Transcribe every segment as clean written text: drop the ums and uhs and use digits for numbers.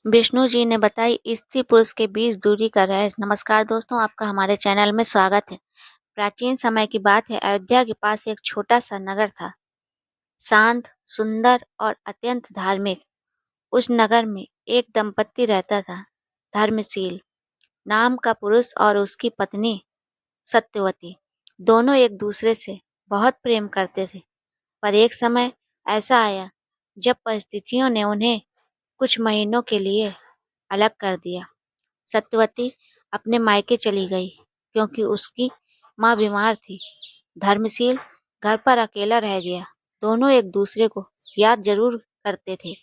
विष्णु जी ने बताई स्त्री पुरुष के बीच दूरी का रहस्य। नमस्कार दोस्तों, आपका हमारे चैनल में स्वागत है। प्राचीन समय की बात है। अयोध्या के पास एक छोटा सा नगर था, शांत, सुंदर और अत्यंत धार्मिक। उस नगर में एक दंपत्ति रहता था, धर्मशील नाम का पुरुष और उसकी पत्नी सत्यवती। दोनों एक दूसरे से बहुत प्रेम करते थे, पर एक समय ऐसा आया जब परिस्थितियों ने उन्हें कुछ महीनों के लिए अलग कर दिया। सत्यवती अपने मायके चली गई क्योंकि उसकी माँ बीमार थी। धर्मशील घर पर अकेला रह गया। दोनों एक दूसरे को याद जरूर करते थे,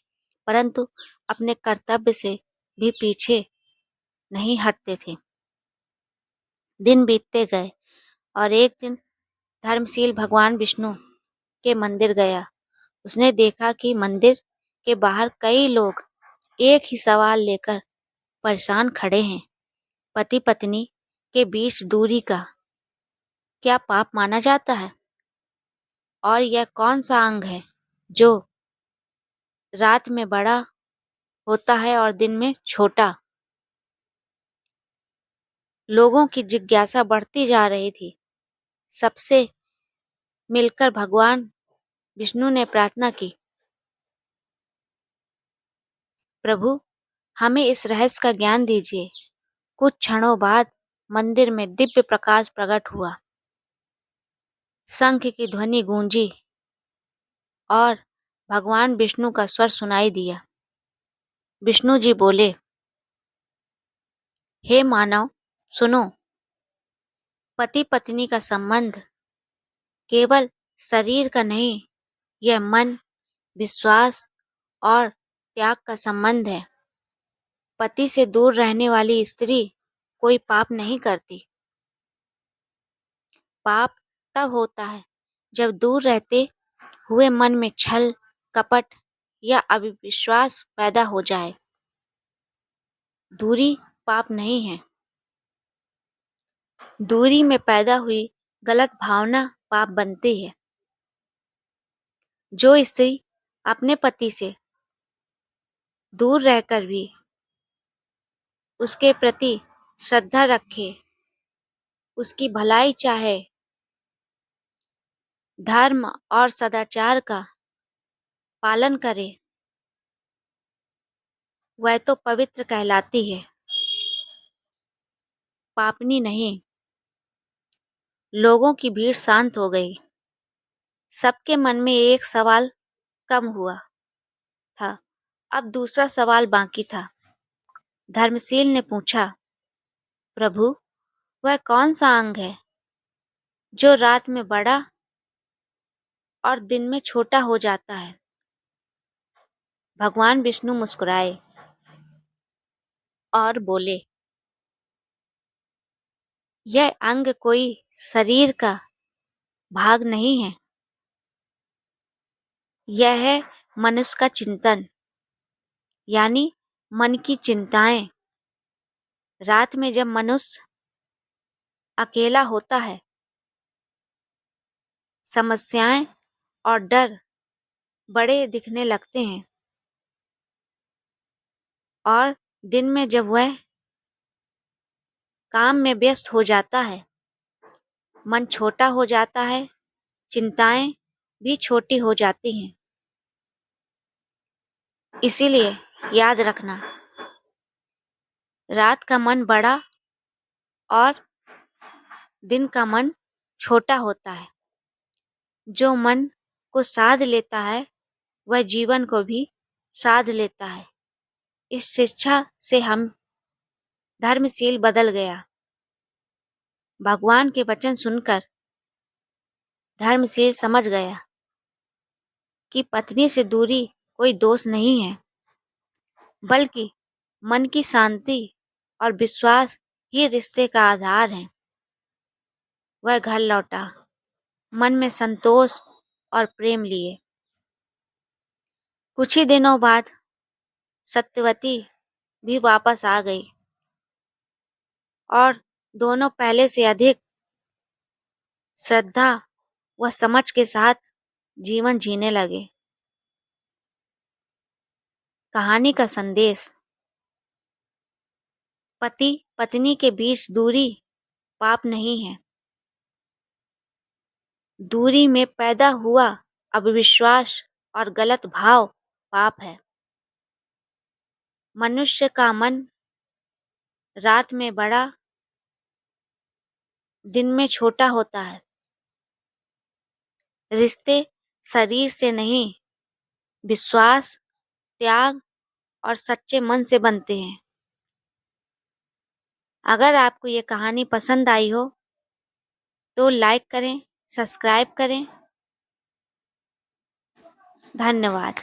परंतु अपने कर्तव्य से भी पीछे नहीं हटते थे। दिन बीतते गए और एक दिन धर्मशील भगवान विष्णु के मंदिर गया। उसने देखा कि मंदिर के बाहर कई लोग एक ही सवाल लेकर परेशान खड़े हैं। पति पत्नी के बीच दूरी का क्या पाप माना जाता है? और यह कौन सा अंग है जो रात में बड़ा होता है और दिन में छोटा? लोगों की जिज्ञासा बढ़ती जा रही थी। सबसे मिलकर भगवान विष्णु ने प्रार्थना की, प्रभु हमें इस रहस्य का ज्ञान दीजिए। कुछ क्षणों बाद मंदिर में दिव्य प्रकाश प्रकट हुआ। शंख की ध्वनि गूंजी और भगवान विष्णु का स्वर सुनाई दिया। विष्णु जी बोले, हे मानव, सुनो। पति पत्नी का संबंध केवल शरीर का नहीं, यह मन, विश्वास और त्याग का संबंध है। पति से दूर रहने वाली स्त्री कोई पाप नहीं करती। पाप तब होता है जब दूर रहते हुए मन में छल, कपट या अविश्वास पैदा हो जाए। दूरी पाप नहीं है। दूरी में पैदा हुई गलत भावना पाप बनती है। जो स्त्री अपने पति से दूर रहकर भी उसके प्रति श्रद्धा रखे, उसकी भलाई चाहे, धर्म और सदाचार का पालन करे, वह तो पवित्र कहलाती है, पापनी नहीं। लोगों की भीड़ शांत हो गई। सबके मन में एक सवाल कम हुआ था। अब दूसरा सवाल बाकी था। धर्मशील ने पूछा, प्रभु वह कौन सा अंग है जो रात में बड़ा और दिन में छोटा हो जाता है? भगवान विष्णु मुस्कुराए और बोले, यह अंग कोई शरीर का भाग नहीं है। यह है मनुष्य का चिंतन, यानी मन की चिंताएं। रात में जब मनुष्य अकेला होता है, समस्याएं और डर बड़े दिखने लगते हैं, और दिन में जब वह काम में व्यस्त हो जाता है, मन छोटा हो जाता है, चिंताएं भी छोटी हो जाती हैं। इसीलिए याद रखना, रात का मन बड़ा और दिन का मन छोटा होता है। जो मन को साध लेता है वह जीवन को भी साध लेता है। इस शिक्षा से हम धर्मशील बदल गया। भगवान के वचन सुनकर धर्मशील समझ गया कि पत्नी से दूरी कोई दोष नहीं है, बल्कि मन की शांति और विश्वास ही रिश्ते का आधार है। वह घर लौटा, मन में संतोष और प्रेम लिए। कुछ ही दिनों बाद सत्यवती भी वापस आ गई और दोनों पहले से अधिक श्रद्धा व समझ के साथ जीवन जीने लगे। कहानी का संदेश, पति पत्नी के बीच दूरी पाप नहीं है। दूरी में पैदा हुआ अविश्वास और गलत भाव पाप है। मनुष्य का मन रात में बड़ा, दिन में छोटा होता है। रिश्ते शरीर से नहीं, विश्वास, त्याग और सच्चे मन से बनते हैं। अगर आपको ये कहानी पसंद आई हो तो लाइक करें, सब्सक्राइब करें। धन्यवाद।